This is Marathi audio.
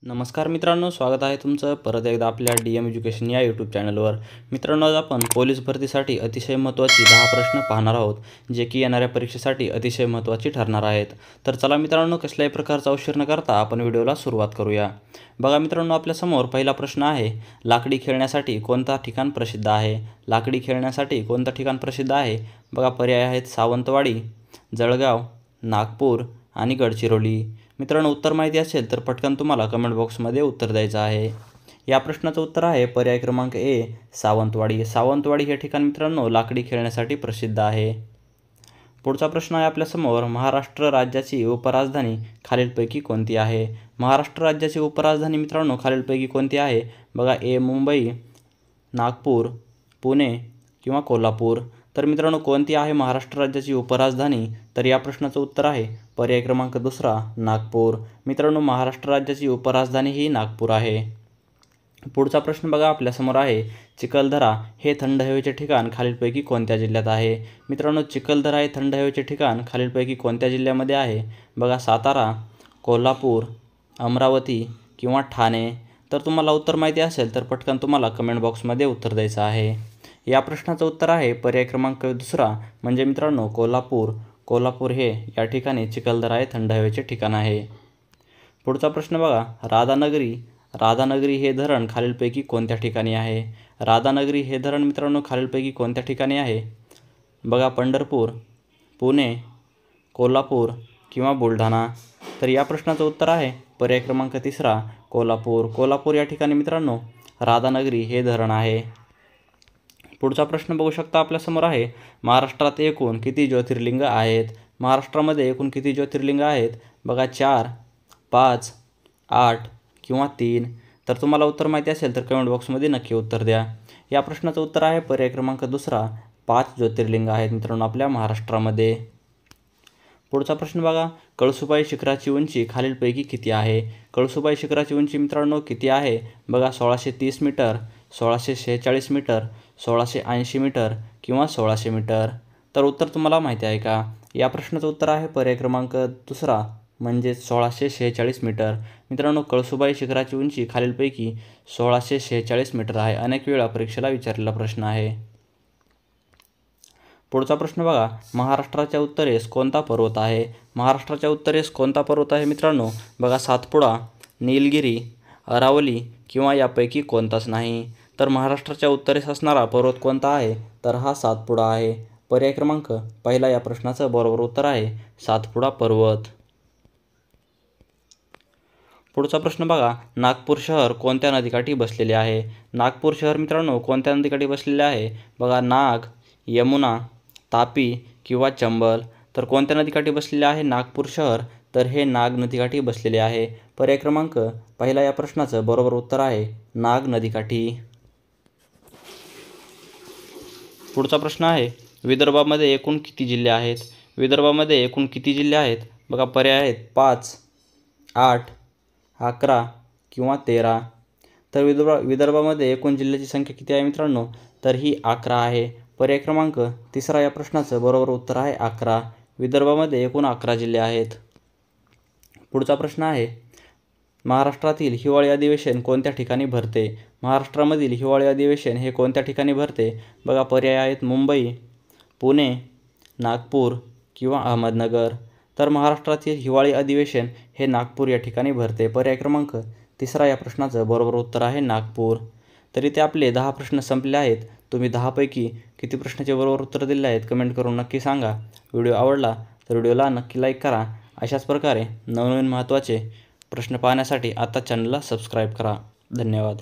नमस्कार मित्रांनो, स्वागत आहे तुमचं परत एकदा आपल्या DM एज्युकेशन या यूट्यूब चॅनलवर। मित्रांनो, आज आपण पोलीस भरतीसाठी अतिशय महत्त्वाची 10 प्रश्न पाहणार आहोत, जे की येणाऱ्या परीक्षेसाठी अतिशय महत्त्वाची ठरणार आहेत। तर चला मित्रांनो, कसल्याही प्रकारचा उशीर न करता आपण व्हिडिओला सुरुवात करूया। बघा मित्रांनो, आपल्यासमोर पहिला प्रश्न आहे, लाकडी खेळण्यासाठी कोणता ठिकाण प्रसिद्ध आहे? लाकडी खेळण्यासाठी कोणतं ठिकाण प्रसिद्ध आहे? बघा, पर्याय आहेत सावंतवाडी, जळगाव, नागपूर आणि गडचिरोली। मित्रांनो, उत्तर माहिती असेल तर पटकन तुम्हाला कमेंट बॉक्समध्ये उत्तर द्यायचं आहे। या प्रश्नाचं उत्तर आहे पर्याय क्रमांक ए, सावंतवाडी। सावंतवाडी हे ठिकाण मित्रांनो लाकडी खेळण्यासाठी प्रसिद्ध आहे। पुढचा प्रश्न आहे आपल्यासमोर, महाराष्ट्र राज्याची उपराजधानी खालीलपैकी कोणती आहे? महाराष्ट्र राज्याची उपराजधानी मित्रांनो खालीलपैकी कोणती आहे? बघा, ए मुंबई, नागपूर, पुणे किंवा कोल्हापूर। तर मित्रांनो, कोणती आहे महाराष्ट्र राज्याची उपराजधानी? तर या प्रश्नाचं उत्तर आहे पर्याय क्रमांक दुसरा, नागपूर। मित्रांनो, महाराष्ट्र राज्याची उपराजधानी ही नागपूर आहे। पुढचा प्रश्न बघा आपल्यासमोर आहे, चिखलदरा हे थंड हवेचे ठिकाण खालीलपैकी कोणत्या जिल्ह्यात आहे? मित्रांनो, चिखलदरा हे थंड हवेचे ठिकाण खालीलपैकी कोणत्या जिल्ह्यामध्ये आहे? बघा, सातारा, कोल्हापूर, अमरावती किंवा ठाणे। तर तुम्हाला उत्तर माहिती असेल तर पटकन तुम्हाला कमेंट बॉक्समध्ये उत्तर द्यायचं आहे। या प्रश्नाचं उत्तर आहे पर्याय क्रमांक दुसरा, म्हणजे मित्रांनो कोल्हापूर। कोल्हापूर हे या ठिकाणी चिखलदरा हे थंड हवेचे ठिकाण आहे। पुढचा प्रश्न बघा, राधानगरी हे धरण खालीलपैकी कोणत्या ठिकाणी आहे? राधानगरी हे धरण मित्रांनो खालीलपैकी कोणत्या ठिकाणी आहे? बघा, पंढरपूर, पुणे, कोल्हापूर किंवा बुलढाणा। तर या प्रश्नाचं उत्तर आहे पर्याय क्रमांक तिसरा, कोल्हापूर। कोल्हापूर या ठिकाणी मित्रांनो राधानगरी हे धरण आहे। पुढचा प्रश्न बघू शकता आपल्यासमोर आहे, महाराष्ट्रात एकूण किती ज्योतिर्लिंग आहेत? महाराष्ट्रामध्ये एकूण किती ज्योतिर्लिंग आहेत? बघा, 4, 5, 8 किंवा 3। तर तुम्हाला उत्तर माहिती असेल तर कमेंट बॉक्समध्ये नक्की उत्तर द्या। या प्रश्नाचं उत्तर आहे पर्याय क्रमांक दुसरा, 5 ज्योतिर्लिंग आहेत मित्रांनो आपल्या महाराष्ट्रामध्ये। पुढचा प्रश्न बघा, कळसुबाई शिखराची उंची खालीलपैकी किती आहे? कळसुबाई शिखराची उंची मित्रांनो किती आहे? बघा, 1630 मीटर, 1646 मीटर, 1680 मीटर किंवा 1600 मीटर। तर उत्तर तुम्हाला माहिती आहे का? या प्रश्नाचं उत्तर आहे पर्याय क्रमांक दुसरा, म्हणजे 1646 मीटर। मित्रांनो, कळसुबाई शिखराची उंची खालीलपैकी 1646 मीटर आहे। अनेक वेळा परीक्षेला विचारलेला प्रश्न आहे। पुढचा प्रश्न बघा, महाराष्ट्राच्या उत्तरेस कोणता पर्वत आहे? महाराष्ट्राच्या उत्तरेस कोणता पर्वत आहे मित्रांनो? बघा, सातपुडा, नीलगिरी, अरावली किंवा यापैकी कोणताच नाही। तर महाराष्ट्राच्या उत्तरेस असणारा पर्वत कोणता आहे? तर हा सातपुडा आहे। पर्याय क्रमांक पहिला या प्रश्नाचं बरोबर उत्तर आहे सातपुडा पर्वत। पुढचा प्रश्न बघा, नागपूर शहर कोणत्या नदीकाठी बसलेले आहे? नागपूर शहर मित्रांनो कोणत्या नदीकाठी बसलेले आहे? बघा, नाग, यमुना, तापी किंवा चंबल। तर कोणत्या नदीकाठी बसलेले आहे नागपूर शहर? तर हे नाग नदीकाठी बसलेले आहे। पर्याय क्रमांक पहिला या प्रश्नाचं बरोबर उत्तर आहे नाग नदीकाठी। पुढचा प्रश्न आहे, विदर्भामध्ये एकूण किती जिल्हे आहेत? विदर्भामध्ये एकूण किती जिल्हे आहेत? बघा, पर्याय आहेत 5, 8, 11 किंवा 13। तर विदर्भामध्ये एकूण जिल्ह्याची संख्या किती आहे मित्रांनो? तर ही 11 आहे। पर्याय क्रमांक तिसरा या प्रश्नाचं बरोबर उत्तर आहे 11। विदर्भामध्ये एकूण 11 जिल्हे आहेत। पुढचा प्रश्न आहे, महाराष्ट्रातील हिवाळी अधिवेशन कोणत्या ठिकाणी भरते? महाराष्ट्रामधील हिवाळी अधिवेशन हे कोणत्या ठिकाणी भरते? बघा, पर्याय आहेत मुंबई, पुणे, नागपूर किंवा अहमदनगर। तर महाराष्ट्रातील हिवाळी अधिवेशन हे नागपूर या ठिकाणी भरते। पर्याय क्रमांक तिसरा या प्रश्नाचं बरोबर उत्तर आहे नागपूर। तर इथे आपले 10 प्रश्न संपले आहेत। तुम्ही 10 पैकी किती प्रश्नाचे बरोबर उत्तर दिले आहेत कमेंट करून नक्की सांगा। व्हिडिओ आवडला तर व्हिडिओला नक्की लाईक करा। अशाच प्रकारे नवनवीन महत्त्वाचे प्रश्न पाहण्यासाठी आता चॅनलला सबस्क्राईब करा। धन्यवाद।